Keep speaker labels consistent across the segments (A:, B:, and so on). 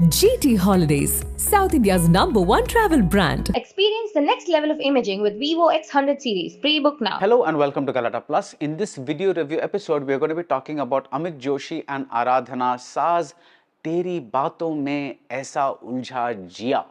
A: GT Holidays, South India's #1 travel brand.
B: Experience the next level of imaging with Vivo X100 series. Pre-book now.
C: Hello and welcome to Galata Plus. In this video review episode, we are going to be talking about Amit Joshi and Aradhana Sa's Teri Baaton mein Aisa Uljha Jiya.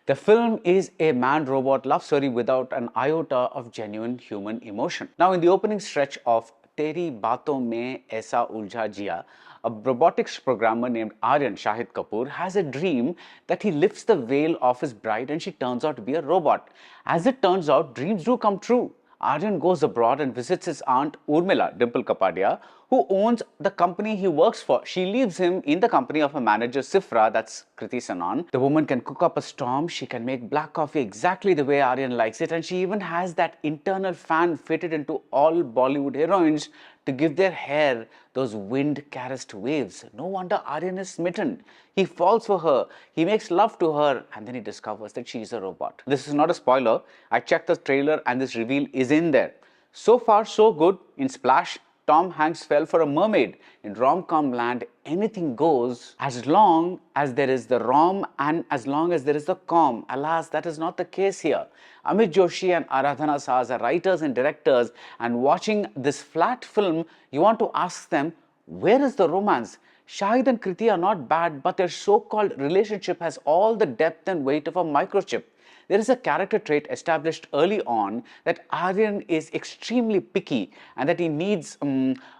C: The film is a man-robot love story without an iota of genuine human emotion. Now, in the opening stretch of Teri Baaton mein Aisa Uljha Jiya, a robotics programmer named Aryan, Shahid Kapoor, has a dream that he lifts the veil off his bride and she turns out to be a robot. As it turns out, dreams do come true. Aryan goes abroad and visits his aunt Urmila, Dimple Kapadia, who owns the company he works for. She leaves him in the company of a manager, Sifra, that's Kriti Sanon. The woman can cook up a storm, she can make black coffee exactly the way Aryan likes it, and she even has that internal fan fitted into all Bollywood heroines to give their hair those wind-caressed waves. No wonder Aryan is smitten. He falls for her, he makes love to her, and then he discovers that she is a robot. This is not a spoiler. I checked the trailer and this reveal is in there. So far, so good. In Splash, Tom Hanks fell for a mermaid. In rom-com land, anything goes as long as there is the rom and as long as there is the com. Alas, that is not the case here. Amit Joshi and Aradhana Sa's are writers and directors, and watching this flat film, you want to ask them, where is the romance? Shahid and Kriti are not bad, but their so-called relationship has all the depth and weight of a microchip. There is a character trait established early on that Aryan is extremely picky and that he needs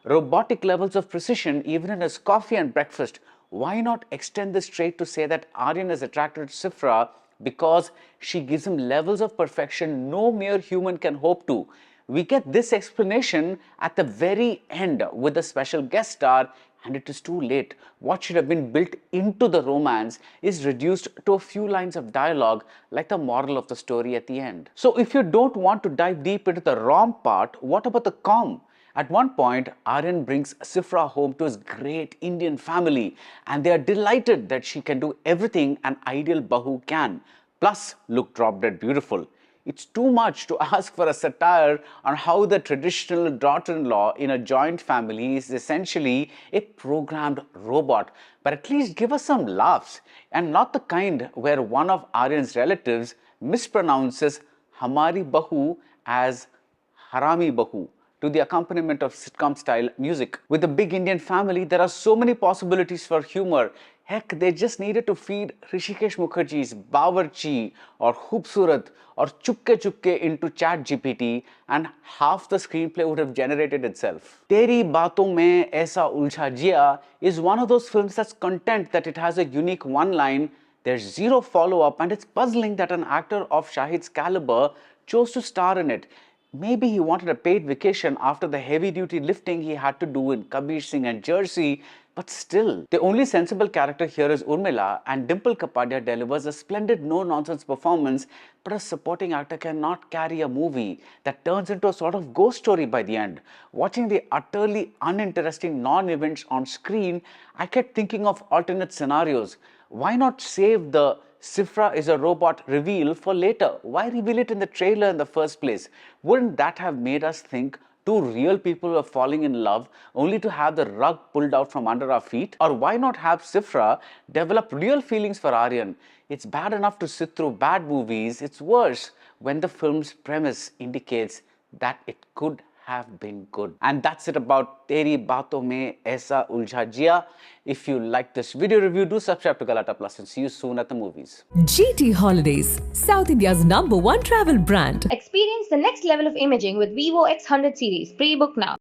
C: robotic levels of precision even in his coffee and breakfast. Why not extend this trait to say that Aryan is attracted to Sifra because she gives him levels of perfection no mere human can hope to? We get this explanation at the very end with a special guest star, and it is too late. What should have been built into the romance is reduced to a few lines of dialogue, like the moral of the story at the end. So if you don't want to dive deep into the rom part, what about the com? At one point, Aryan brings Sifra home to his great Indian family, and they are delighted that she can do everything an ideal bahu can, plus look drop-dead beautiful. It's too much to ask for a satire on how the traditional daughter-in-law in a joint family is essentially a programmed robot. But at least give us some laughs, and not the kind where one of Aryan's relatives mispronounces Hamari Bahu as Harami Bahu to the accompaniment of sitcom-style music. With a big Indian family, there are so many possibilities for humor. Heck, they just needed to feed Hrishikesh Mukherjee's Bawarchi or Khoobsurat or Chukke Chukke into ChatGPT, and half the screenplay would have generated itself. Teri Baaton mein Aisa Uljha Jiya is one of those films that's content that it has a unique one line, there's zero follow-up, and it's puzzling that an actor of Shahid's caliber chose to star in it. Maybe he wanted a paid vacation after the heavy-duty lifting he had to do in Kabir Singh and Jersey, but still, the only sensible character here is Urmila, and Dimple Kapadia delivers a splendid no-nonsense performance, but a supporting actor cannot carry a movie that turns into a sort of ghost story by the end. Watching the utterly uninteresting non-events on screen, I kept thinking of alternate scenarios. Why not save the Sifra is a robot reveal for later? Why reveal it in the trailer in the first place? Wouldn't that have made us think two real people were falling in love only to have the rug pulled out from under our feet? Or why not have Sifra develop real feelings for Aryan? It's bad enough to sit through bad movies. It's worse when the film's premise indicates that it could have been good. And that's it about Teri Baaton mein Aisa Uljha Jiya. If you like this video review, do subscribe to Galata Plus and see you soon at the movies.
A: GT Holidays, South India's #1 travel brand.
B: Experience the next level of imaging with Vivo X100 series. Pre-book now.